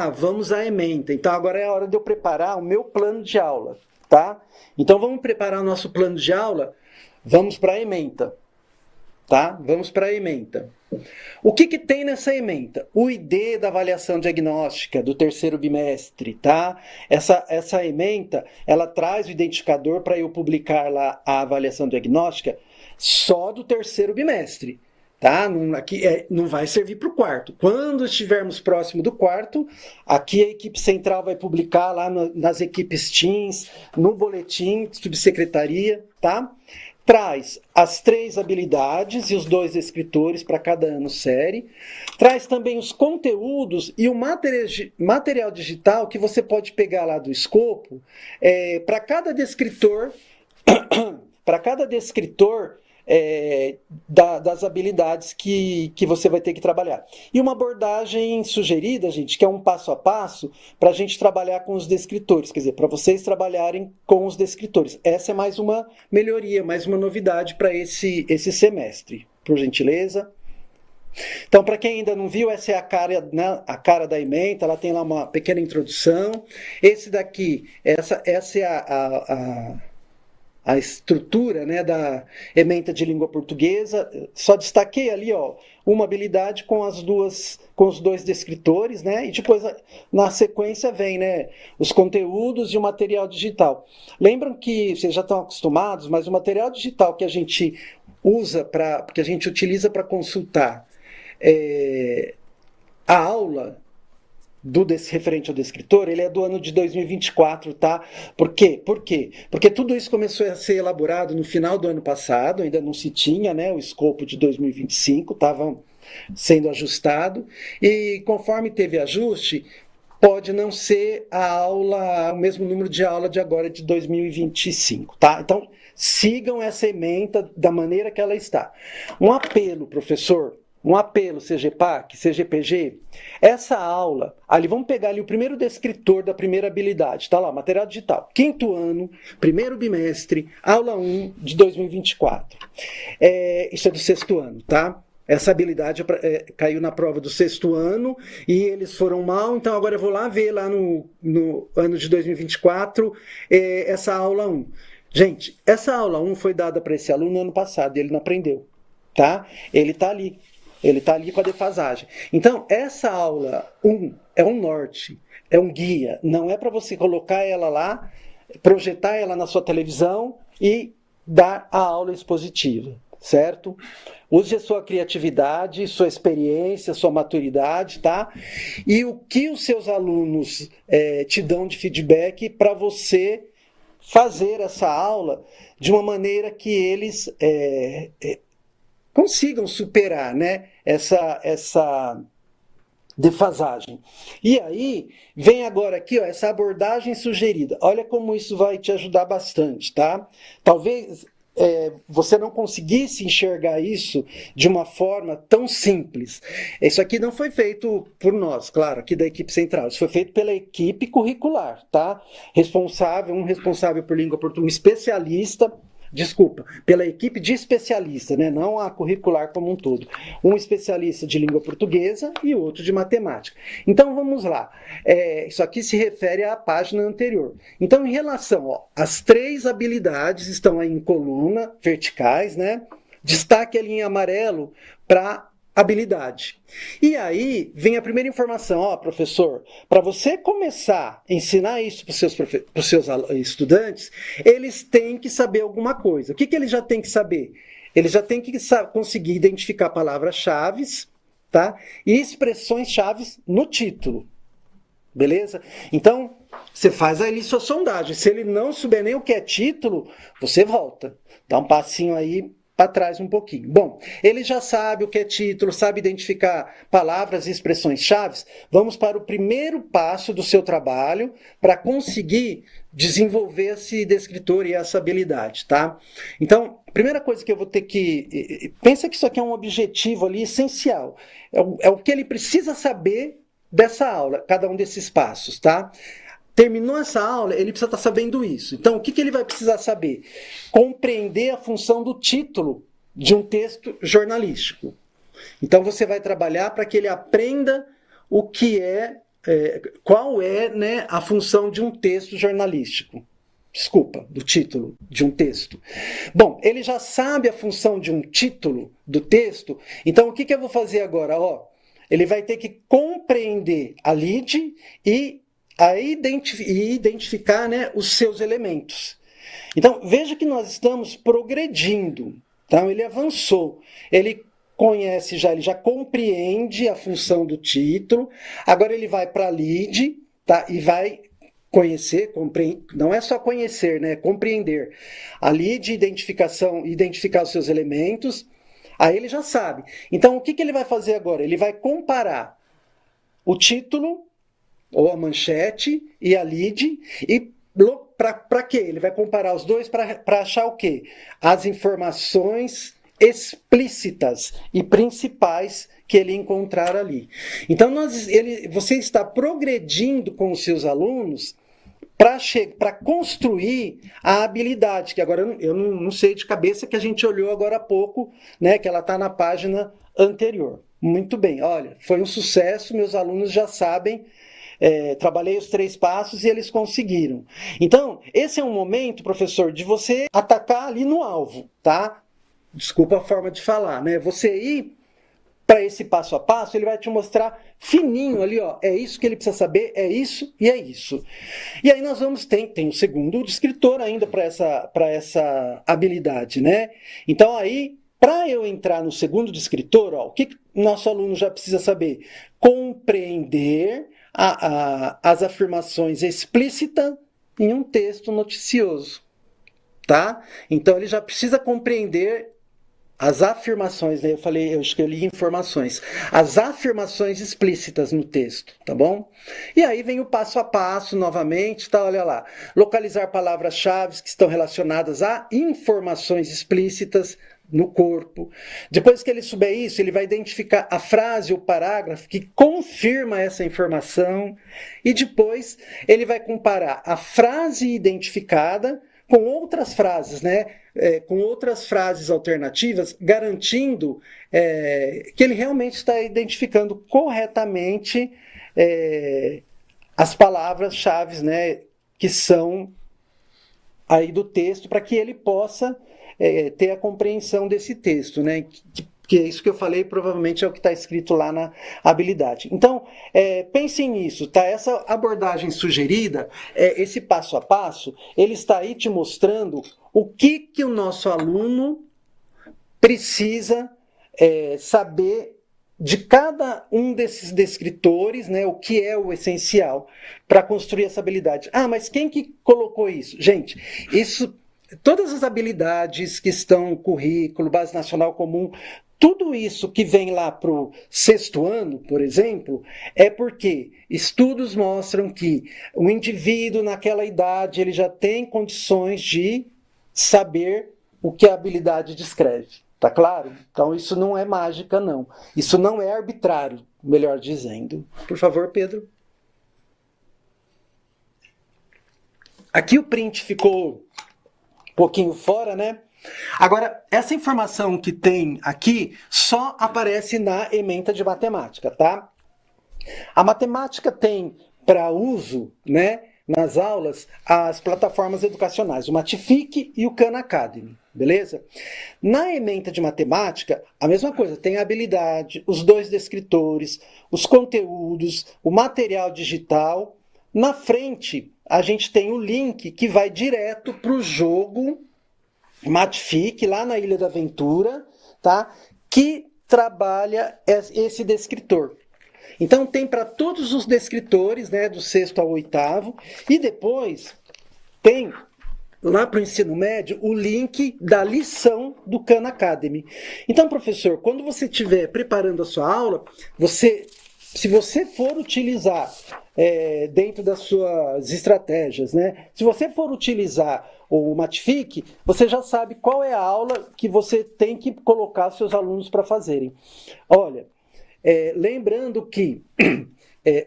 Ah, vamos à ementa. Então agora é a hora de eu preparar o meu plano de aula, tá? Então vamos preparar o nosso plano de aula, vamos para a ementa, tá? Vamos para a ementa. O que tem nessa ementa? O ID da avaliação diagnóstica do terceiro bimestre, tá? Essa ementa, ela traz o identificador para eu publicar lá a avaliação diagnóstica só do terceiro bimestre, tá? Não vai servir para o quarto. Quando estivermos próximo do quarto, aqui a equipe central vai publicar lá nas equipes Teams, no boletim, subsecretaria, tá? Traz as 3 habilidades e os 2 descritores para cada ano série. Traz também os conteúdos e o material digital que você pode pegar lá do escopo para cada descritor, das habilidades que você vai ter que trabalhar. E uma abordagem sugerida, gente, que é um passo a passo para a gente trabalhar com os descritores, quer dizer, para vocês trabalharem com os descritores. Essa é mais uma melhoria, mais uma novidade para esse semestre, por gentileza. Então, para quem ainda não viu, essa é a cara da ementa, ela tem lá uma pequena introdução. Esse daqui, essa é a estrutura, né, da ementa de língua portuguesa. Só destaquei ali, ó, uma habilidade com os 2 descritores, né, e depois na sequência vem, né, os conteúdos e o material digital. Lembram que vocês já estão acostumados, mas o material digital que a gente utiliza para consultar a aula referente ao descritor, ele é do ano de 2024, tá? Por quê? Porque tudo isso começou a ser elaborado no final do ano passado, ainda não se tinha, né, o escopo de 2025, estava sendo ajustado, e conforme teve ajuste, pode não ser o mesmo número de aula de agora de 2025, tá? Então, sigam essa ementa da maneira que ela está. Um apelo, professor, CGPAC, CGPG, essa aula, ali vamos pegar ali o primeiro descritor da primeira habilidade, tá lá, material digital, 5º ano, primeiro bimestre, aula 1 de 2024. Isso é do 6º ano, tá? Essa habilidade caiu na prova do 6º ano e eles foram mal, então agora eu vou lá ver lá no ano de 2024 essa aula 1. Gente, essa aula 1 foi dada para esse aluno no ano passado e ele não aprendeu, tá? Ele está ali com a defasagem. Então, essa aula 1 é um norte, é um guia. Não é para você colocar ela lá, projetar ela na sua televisão e dar a aula expositiva, certo? Use a sua criatividade, sua experiência, sua maturidade, tá? E o que os seus alunos te dão de feedback para você fazer essa aula de uma maneira que eles consigam superar, né, essa defasagem. E aí, vem agora aqui, ó, essa abordagem sugerida. Olha como isso vai te ajudar bastante, tá? Talvez você não conseguisse enxergar isso de uma forma tão simples. Isso aqui não foi feito por nós, claro, aqui da equipe central. Isso foi feito pela equipe curricular, tá? Um responsável por língua portuguesa, um especialista, pela equipe de especialista, né? Não a curricular como um todo. Um especialista de língua portuguesa e outro de matemática. Então vamos lá. Isso aqui se refere à página anterior. Então, em relação, as 3 habilidades estão aí em coluna, verticais, né? Destaque ali em amarelo para habilidade. E aí vem a primeira informação, professor, para você começar a ensinar isso para os seus estudantes, eles têm que saber alguma coisa. O que eles já têm que saber? Eles já têm que conseguir identificar palavras-chave, tá? E expressões-chave no título. Beleza? Então, você faz ali sua sondagem. Se ele não souber nem o que é título, você volta. Dá um passinho aí para trás um pouquinho. Bom, ele já sabe o que é título, sabe identificar palavras e expressões-chave. Vamos para o primeiro passo do seu trabalho para conseguir desenvolver esse descritor e essa habilidade, tá? Então, a primeira coisa que eu vou ter que... Pensa que isso aqui é um objetivo ali essencial. É o que ele precisa saber dessa aula, cada um desses passos, tá? Terminou essa aula, ele precisa estar sabendo isso. Então, o que ele vai precisar saber? Compreender a função do título de um texto jornalístico. Então, você vai trabalhar para que ele aprenda o que é qual é, né, a função de um texto jornalístico. Desculpa, do título de um texto. Bom, ele já sabe a função de um título do texto, então o que eu vou fazer agora? Ele vai ter que compreender a lead e identificar, né, os seus elementos. Então, veja que nós estamos progredindo. Então, ele avançou. Ele conhece já, ele já compreende a função do título. Agora ele vai para a lead, tá? E vai conhecer, não é só conhecer, né? Compreender. A lead, identificar os seus elementos. Aí ele já sabe. Então, o que ele vai fazer agora? Ele vai comparar o título, ou a manchete, e a lead, e para quê? Ele vai comparar os dois para achar o quê? As informações explícitas e principais que ele encontrar ali. Então, você está progredindo com os seus alunos para construir a habilidade, que agora eu não sei de cabeça, que a gente olhou agora há pouco, né, que ela está na página anterior. Muito bem, olha, foi um sucesso, meus alunos já sabem, trabalhei os 3 passos e eles conseguiram. Então, esse é um momento, professor, de você atacar ali no alvo, tá? Desculpa a forma de falar, né? Você ir para esse passo a passo, ele vai te mostrar fininho ali, ó, é isso que ele precisa saber, é isso e é isso. E aí nós vamos tem o segundo descritor ainda para essa habilidade, né? Então aí, para eu entrar no segundo descritor, ó, o que nosso aluno já precisa saber? Compreender as afirmações explícitas em um texto noticioso, tá? Então ele já precisa compreender as afirmações, né? Eu escolhi informações. As afirmações explícitas no texto, tá bom? E aí vem o passo a passo novamente, tá? Olha lá. Localizar palavras-chave que estão relacionadas a informações explícitas no corpo. Depois que ele souber isso, ele vai identificar a frase ou parágrafo que confirma essa informação. E depois ele vai comparar a frase identificada com outras frases, né? Com outras frases alternativas, garantindo que ele realmente está identificando corretamente as palavras-chave, né, que são aí do texto, para que ele possa ter a compreensão desse texto, né? Que é isso que eu falei, provavelmente é o que está escrito lá na habilidade. Então, pensem nisso, tá? Essa abordagem sugerida, esse passo a passo, ele está aí te mostrando o que o nosso aluno precisa saber de cada um desses descritores, né? O que é o essencial para construir essa habilidade. Ah, mas quem que colocou isso? Gente, isso... Todas as habilidades que estão no currículo, Base Nacional Comum, tudo isso que vem lá para o 6º ano, por exemplo, é porque estudos mostram que o indivíduo naquela idade ele já tem condições de saber o que a habilidade descreve. Tá claro? Então isso não é mágica, não. Isso não é arbitrário, melhor dizendo. Por favor, Pedro. Aqui o print ficou um pouquinho fora, né? Agora, essa informação que tem aqui só aparece na ementa de matemática, tá? A matemática tem para uso, né, nas aulas, as plataformas educacionais, o Matific e o Khan Academy, beleza? Na ementa de matemática, a mesma coisa, tem a habilidade, os 2 descritores, os conteúdos, o material digital. Na frente, a gente tem o link que vai direto para o jogo Matific, lá na Ilha da Aventura, tá? Que trabalha esse descritor. Então tem para todos os descritores, né, do 6º ao 8º, e depois tem lá para o ensino médio o link da lição do Khan Academy. Então, professor, quando você estiver preparando a sua aula, se você for utilizar dentro das suas estratégias, né? Se você for utilizar o Matific, você já sabe qual é a aula que você tem que colocar seus alunos para fazerem. Olha, lembrando que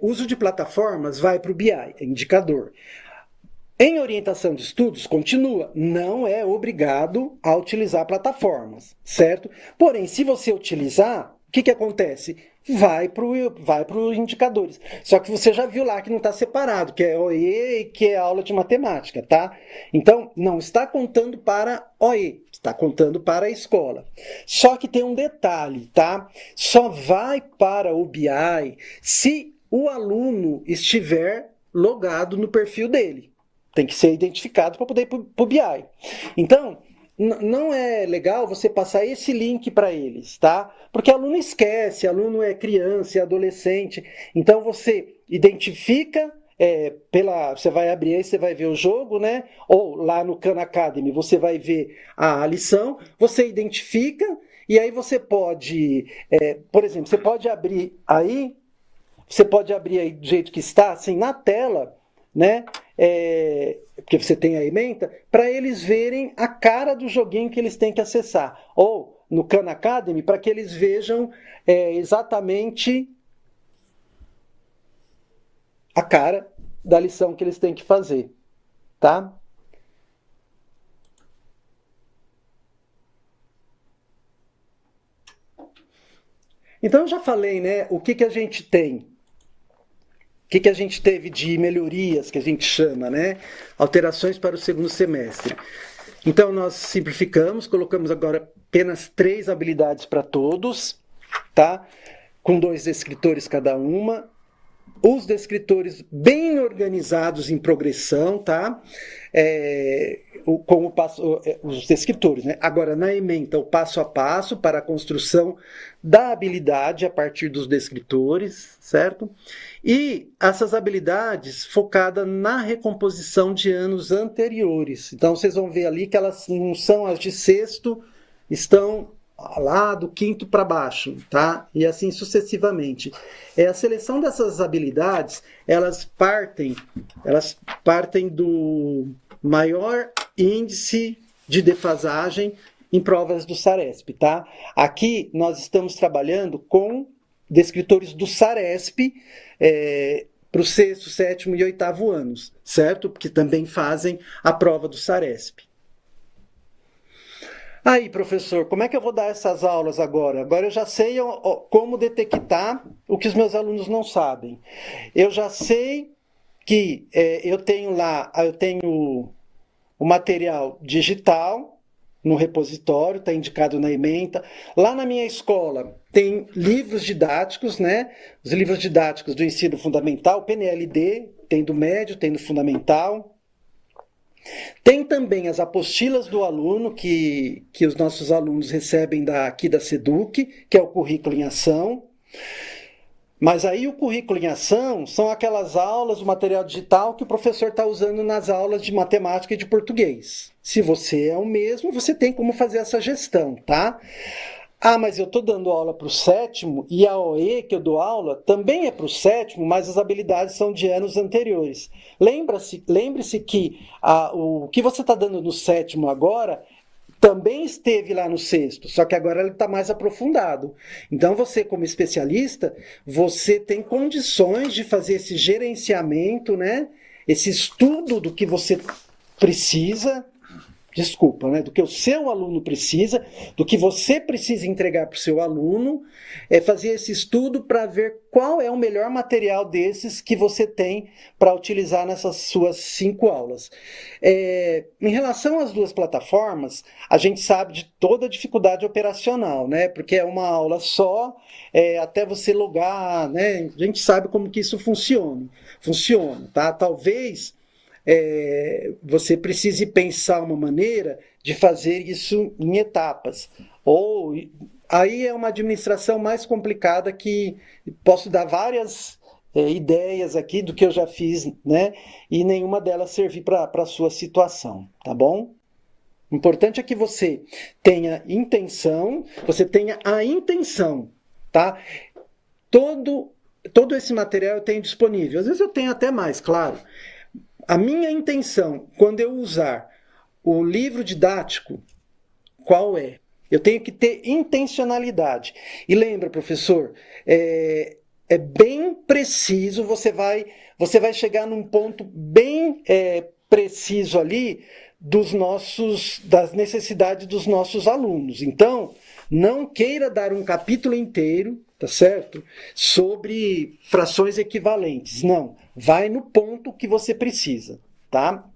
uso de plataformas vai para o BI, indicador. Em orientação de estudos, continua, não é obrigado a utilizar plataformas, certo? Porém, se você utilizar, que acontece? Vai para os indicadores. Só que você já viu lá que não está separado, que é OE e que é aula de matemática, tá? Então, não está contando para OE, está contando para a escola. Só que tem um detalhe, tá? Só vai para o BI se o aluno estiver logado no perfil dele. Tem que ser identificado para poder ir para o BI. Então, não é legal você passar esse link para eles, tá? Porque aluno esquece, aluno é criança, é adolescente. Então você identifica, você vai abrir aí, você vai ver o jogo, né? Ou lá no Khan Academy você vai ver a lição, você identifica e aí você pode, por exemplo, você pode abrir aí do jeito que está, assim, na tela, né? Porque você tem a ementa, para eles verem a cara do joguinho que eles têm que acessar. Ou no Khan Academy, para que eles vejam exatamente a cara da lição que eles têm que fazer. Tá? Então eu já falei, né? O que a gente tem? O que a gente teve de melhorias, que a gente chama, né? Alterações para o segundo semestre. Então, nós simplificamos, colocamos agora apenas 3 habilidades para todos, tá? Com 2 descritores cada uma. Os descritores bem organizados em progressão, tá? Os descritores, né? Agora, na ementa, o passo a passo para a construção da habilidade a partir dos descritores, certo? E essas habilidades focadas na recomposição de anos anteriores. Então, vocês vão ver ali que elas não são as de sexto, estão lá do quinto para baixo, tá? E assim sucessivamente. A seleção dessas habilidades, elas partem do maior índice de defasagem em provas do Saresp, tá? Aqui nós estamos trabalhando com descritores do Saresp para o sexto, sétimo e oitavo anos, certo? Porque também fazem a prova do Saresp. Aí, professor, como é que eu vou dar essas aulas agora? Agora eu já sei como detectar o que os meus alunos não sabem. Eu já sei que eu tenho o material digital no repositório, está indicado na ementa. Lá na minha escola tem livros didáticos, né? Os livros didáticos do ensino fundamental, PNLD, tem do médio, tem do fundamental. Tem também as apostilas do aluno, que os nossos alunos recebem aqui da SEDUC, que é o currículo em ação. Mas aí o currículo em ação são aquelas aulas, o material digital que o professor está usando nas aulas de matemática e de português. Se você é o mesmo, você tem como fazer essa gestão, tá? Ah, mas eu estou dando aula para o sétimo e a OE que eu dou aula também é para o sétimo, mas as habilidades são de anos anteriores. Lembre-se que o que você está dando no sétimo agora também esteve lá no sexto, só que agora ele está mais aprofundado. Então você, como especialista, você tem condições de fazer esse gerenciamento, né? Esse estudo do que você precisa, do que o seu aluno precisa, do que você precisa entregar para o seu aluno, fazer esse estudo para ver qual é o melhor material desses que você tem para utilizar nessas suas 5 aulas. Em relação às 2 plataformas, a gente sabe de toda a dificuldade operacional, né? Porque é uma aula só, até você logar, né? A gente sabe como que isso funciona, tá? Talvez você precise pensar uma maneira de fazer isso em etapas. Ou aí é uma administração mais complicada que posso dar várias ideias aqui do que eu já fiz, né? E nenhuma delas servir para a sua situação, tá bom? O importante é que você tenha a intenção, tá? Todo esse material eu tenho disponível. Às vezes eu tenho até mais, claro. A minha intenção, quando eu usar o livro didático, qual é? Eu tenho que ter intencionalidade. E lembra, professor, é bem preciso, você vai chegar num ponto bem preciso ali das necessidades dos nossos alunos. Então, Não queira dar um capítulo inteiro, tá certo? Sobre frações equivalentes. Não. Vai no ponto que você precisa, tá?